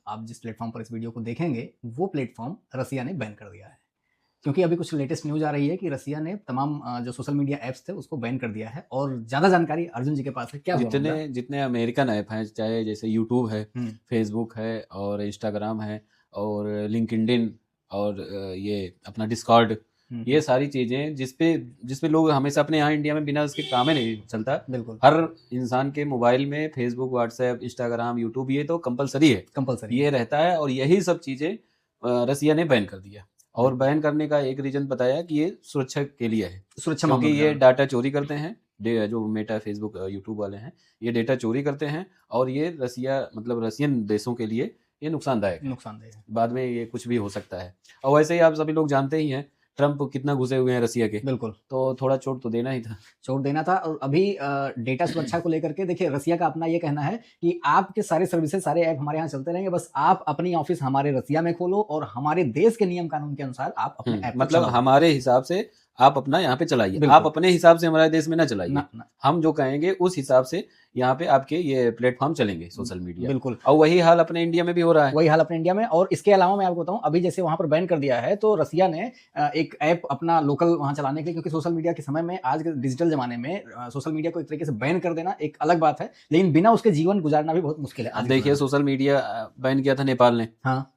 आप जिस प्लेटफॉर्म पर इस वीडियो को देखेंगे वो प्लेटफॉर्म रसिया ने बैन कर दिया है, क्योंकि अभी कुछ लेटेस्ट न्यूज आ रही है कि रसिया ने तमाम जो सोशल मीडिया ऐप्स थे उसको बैन कर दिया है। और ज्यादा जानकारी अर्जुन जी के पास है, क्या हुआ मामला? जितने जितने अमेरिकन ऐप हैं, चाहे जैसे यूट्यूब है, हम्म, फेसबुक है और इंस्टाग्राम है और लिंक्डइन और ये अपना डिस्कॉर्ड, ये सारी चीज़ें जिसपे लोग हमेशा अपने यहाँ इंडिया में बिना उसके काम ही नहीं चलता। बिल्कुल हर इंसान के मोबाइल में फेसबुक, व्हाट्सएप, इंस्टाग्राम, यूट्यूब ये तो कंपलसरी है, कंपलसरी ये रहता है। और यही सब चीज़ें रसिया ने बैन कर दिया। और बैन करने का एक रीजन बताया कि ये सुरक्षा के लिए है, सुरक्षा क्योंकि मामलों ये में। डाटा चोरी करते हैं। जो मेटा, फेसबुक, यूट्यूब वाले हैं, ये डेटा चोरी करते हैं और ये रसियन देशों के लिए ये नुकसानदायक है। नुकसानदेह है। बाद में ये कुछ भी हो सकता है। और वैसे ही आप सभी लोग जानते ही हैं ट्रम्प कितना घुसे हुए हैं रसिया के, बिल्कुल तो थोड़ा चोट तो देना ही था। छोड़ देना था। और अभी डेटा सुरक्षा को लेकर के देखिए, रसिया का अपना ये कहना है कि आपके सारे सर्विसेज, सारे ऐप हमारे यहाँ चलते रहेंगे, बस आप अपनी ऑफिस हमारे रसिया में खोलो और हमारे देश के नियम कानून के अनुसार आप अपने ऐप मतलब हमारे हिसाब से आप अपना यहाँ पे चलाइए, आप अपने हिसाब से हमारे देश में ना चलाइए, हम जो कहेंगे उस हिसाब से यहाँ पे आपके ये प्लेटफॉर्म चलेंगे सोशल मीडिया। बिल्कुल। और वही हाल अपने इंडिया में भी हो रहा है। वही हाल अपने इंडिया में। और इसके अलावा मैं आपको बताऊं, अभी जैसे वहां पर बैन कर दिया है तो रसिया ने एक ऐप अपना लोकल वहां चलाने के लिए, क्योंकि सोशल मीडिया के समय में, आज के डिजिटल जमाने में सोशल मीडिया को एक तरीके से बैन कर देना एक अलग बात है, लेकिन बिना उसके जीवन गुजारना भी बहुत मुश्किल है। अब देखिए, सोशल मीडिया बैन किया था नेपाल ने, हाँ,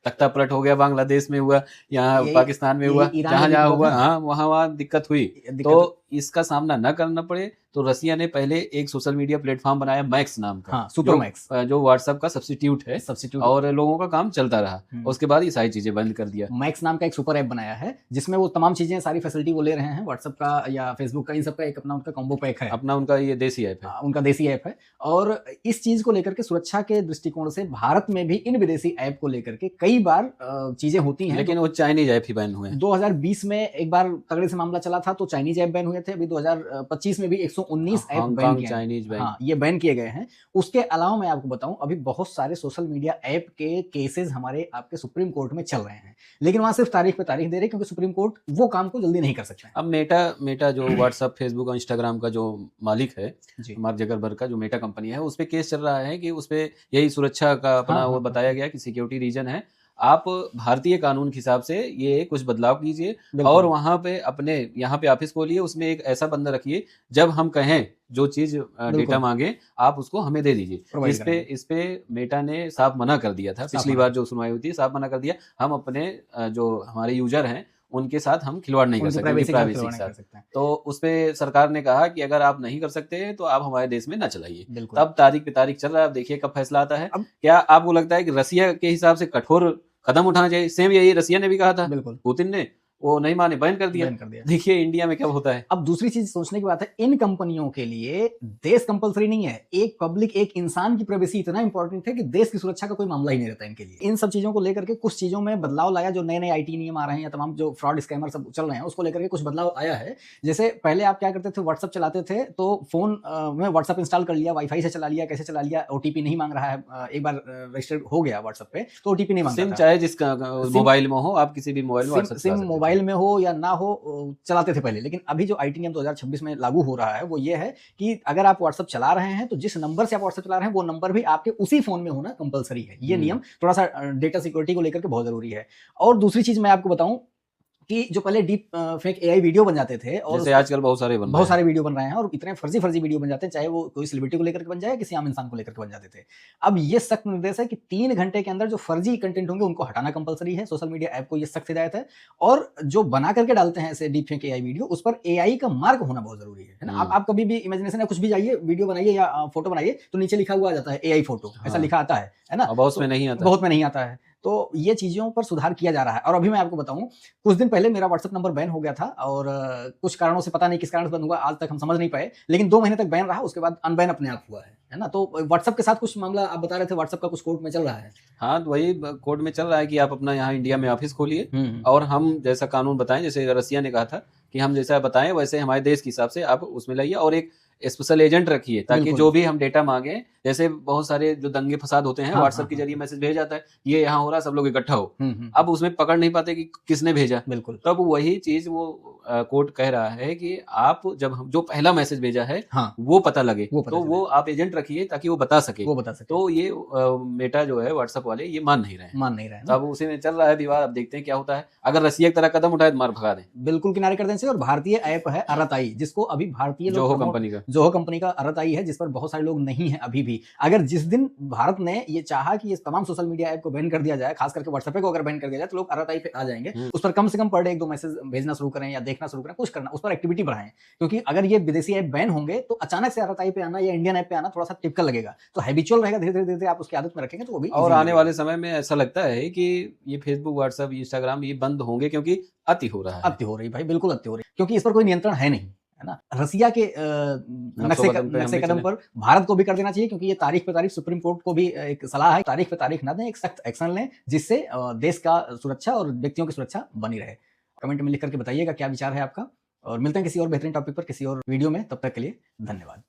तख्ता पलट हो गया, बांग्लादेश में हुआ, यहाँ पाकिस्तान में हुआ, जहाँ हुआ, हाँ वहाँ दिक्कत हुई। तो इसका सामना न करना पड़े तो रसिया ने पहले एक सोशल मीडिया प्लेटफॉर्म बनाया, मैक्स नाम का। हाँ, सुपर मैक्स, जो व्हाट्सएप का सब्स्टिट्यूट है, और लोगों का काम चलता रहा। उसके बाद ये सारी चीजें बंद कर दिया। मैक्स नाम का एक सुपर ऐप बनाया है जिसमें वो तमाम चीजें, सारी फैसिलिटी वो ले रहे हैं, व्हाट्सएप का या फेसबुक का, इन सब का एक अपना उनका कॉम्बो पैक है, अपना उनका ये देसी ऐप है, उनका देसी ऐप है। और इस चीज को लेकर के सुरक्षा के दृष्टिकोण से भारत में भी इन विदेशी ऐप को लेकर के कई बार चीजें होती हैं, लेकिन वो चाइनीज ऐप ही बैन हुए हैं। 2020 में एक बार तगड़े से मामला चला था तो चाइनीज ऐप बैन हुए थे। अभी 2025 में भी 119 ऐप बैन किए हैं। हाँ, ये बैन किए गए हैं। उसके अलावा मैं आपको बताऊं, अभी बहुत सारे सोशल मीडिया ऐप के केसेस हमारे आपके सुप्रीम कोर्ट में चल रहे हैं, लेकिन वहां सिर्फ तारीख पे तारीख दे रहे हैं, क्योंकि सुप्रीम कोर्ट वो काम को जल्दी नहीं कर सकता है। अब मेटा जो व्हाट्सएप, फेसबुक और इंस्टाग्राम का जो मालिक है, मार्क जकरबर्ग का जो मेटा कंपनी है, उस पे केस चल रहा है कि उस पे यही सुरक्षा का अपना वो बताया गया कि सिक्योरिटी रीजन है, आप भारतीय कानून के हिसाब से ये कुछ बदलाव कीजिए और वहां पे अपने यहाँ पे ऑफिस खोलिए, उसमें एक ऐसा बंदा रखिए, जब हम कहें जो चीज डेटा मांगे आप उसको हमें दे दीजिए। इस पे मेटा ने साफ मना कर दिया था, पिछली बार जो सुनवाई हुई थी साफ मना कर दिया, हम अपने जो हमारे यूजर हैं उनके साथ हम खिलवाड़ नहीं कर सकते, प्राइवेसी के साथ। तो उस पे सरकार ने कहा कि अगर आप नहीं कर सकते तो आप हमारे देश में ना चलाइए। तब तारीख पे तारीख चल रहा है, अब देखिए कब फैसला आता है। क्या आपको लगता है कि रसिया के हिसाब से कठोर कदम उठाना चाहिए? सेम यही रसिया ने भी कहा था, पुतिन ने, वो नहीं माने, बैन कर दिया। देखिए इंडिया में क्या होता है। अब दूसरी चीज सोचने की बात है, इन कंपनियों के लिए देश कंपलसरी नहीं है, एक पब्लिक, एक इंसान की प्राइवेसी इतना इंपॉर्टेंट है कि देश की सुरक्षा का कोई मामला ही नहीं रहता इनके लिए। इन सब चीजों को लेकर के कुछ चीजों में बदलाव लाया, जो नए नए आईटी नियम आ रहे हैं या तमाम जो फ्रॉड स्कैमर सब चल रहे हैं, उसको लेकर के कुछ बदलाव आया है। जैसे पहले आप क्या करते थे, व्हाट्सएप चलाते थे तो फोन में व्हाट्सएप इंस्टॉल कर लिया, वाईफाई से चला लिया, कैसे चला लिया, ओटीपी नहीं मांग रहा है, एक बार रजिस्टर्ड हो गया व्हाट्सएप पे तो ओटीपी नहीं मांगता। चाहे जिसका मोबाइल में हो, आप किसी भी मोबाइल में सिम मोबाइल में हो या ना हो चलाते थे पहले। लेकिन अभी जो आईटी नियम 2026 में लागू हो रहा है वो ये है कि अगर आप व्हाट्सएप चला रहे हैं तो जिस नंबर से आप व्हाट्सएप चला रहे हैं वो नंबर भी आपके उसी फोन में होना कंपलसरी है। ये नियम थोड़ा सा डेटा सिक्योरिटी को लेकर के बहुत जरूरी है। और दूसरी चीज मैं आपको बताऊं कि जो पहले डीप फेक एआई वीडियो बन जाते थे, और जैसे आजकल बहुत सारे वीडियो बन रहे हैं, और इतने फर्जी वीडियो बन जाते हैं, चाहे वो कोई सेलिब्रिटी को लेकर के बन जाए, किसी आम इंसान को लेकर के बन जाते थे। अब ये सख्त निर्देश है कि 3 घंटे के अंदर जो फर्जी कंटेंट होंगे उनको हटाना कंपलसरी है। सोशल मीडिया ऐप को ये सख्त हिदायत है। और जो बना करके डालते हैं ऐसे डीप फेक एआई वीडियो, उस पर एआई का मार्क होना बहुत जरूरी है ना। आप कभी भी इमेजिनेशन या कुछ भी जाइए, वीडियो बनाइए या फोटो बनाइए, तो नीचे लिखा हुआ आ जाता है एआई फोटो, ऐसा लिखा आता है ना। बहुत में नहीं आता है। तो ये चीजों पर सुधार किया जा रहा है। और अभी मैं आपको बताऊं, कुछ दिन पहले मेरा व्हाट्सएप नंबर बैन हो गया था, और कुछ कारणों से, पता नहीं किस कारण से बंद हुआ, आज तक हम समझ नहीं पाए, लेकिन 2 महीने तक बैन रहा, उसके बाद अनबैन अपने आप हुआ है ना। तो व्हाट्सएप के साथ कुछ मामला आप बता रहे थे, व्हाट्सएप का कुछ कोर्ट में चल रहा है। हाँ, तो वही कोर्ट में चल रहा है कि आप अपना यहाँ इंडिया में ऑफिस खोलिए और हम जैसा कानून बताएं, जैसे रसिया ने कहा था कि हम जैसा बताएं वैसे हमारे देश के हिसाब से आप उसमें लाइए, और एक स्पेशल एजेंट रखिए ताकि जो भी हम डेटा मांगे, जैसे बहुत सारे जो दंगे फसाद होते हैं, व्हाट्सएप के जरिए मैसेज भेज जाता है, ये यहाँ हो रहा है, सब लोग इकट्ठा हो। अब उसमें पकड़ नहीं पाते कि किसने भेजा, बिल्कुल। तब वही चीज वो कोर्ट कह रहा है कि आप जब जो पहला मैसेज भेजा है हाँ, वो पता लगे, वो पता तो चले। वो आप एजेंट रखिए ताकि वो बता सके। तो ये मेटा जो है व्हाट्सएप वाले ये मान नहीं रहे हैं। तो अब उसी में चल रहा है विवाद, अब देखते हैं क्या होता है। अगर रसिया की तरह कदम उठाए तो मार भगा दें, बिल्कुल किनारे कर देने से। और भारतीय ऐप है अरताई, जिसको अभी भारतीय जोहो कंपनी का अरताई है, जिस पर बहुत सारे लोग नहीं है अभी भी। अगर जिस दिन भारत ने ये चाहा कि ये तमाम सोशल मीडिया ऐप को बैन कर दिया जाए, खास करके व्हाट्सएप को अगर बैन कर दिया जाए, तो लोग अरताई पे आ जाएंगे। उस पर कम से कम पर डे 1-2 मैसेज भेजना शुरू करें या देखना शुरू करें, कुछ करना, उस पर एक्टिविटी बढ़ाएं। क्योंकि अगर ये विदेशी ऐप बैन होंगे तो अचानक से अरताई पे आना या इंडियन ऐप पे आना थोड़ा सा टिपिकल लगेगा। तो हैबिचुअल रहेगा, धीरे धीरे आप उसकी आदत में रखेंगे तो वो भी। और आने वाले समय में ऐसा लगता है कि ये फेसबुक, व्हाट्सएप, इंस्टाग्राम ये बंद होंगे, क्योंकि अति हो रहा है। अति हो रही भाई, बिल्कुल अति हो रही, क्योंकि इस पर कोई नियंत्रण है नहीं, है ना। रसिया के नक्शे कदम पर भारत को भी कर देना चाहिए, क्योंकि ये तारीख पे तारीख सुप्रीम कोर्ट को भी एक सलाह है, तारीख पे तारीख ना दें, एक सख्त एक्शन लें, जिससे देश का सुरक्षा और व्यक्तियों की सुरक्षा बनी रहे। कमेंट में लिख करके बताइएगा क्या विचार है आपका, और मिलते हैं किसी और बेहतरीन टॉपिक पर किसी और वीडियो में। तब तक के लिए धन्यवाद।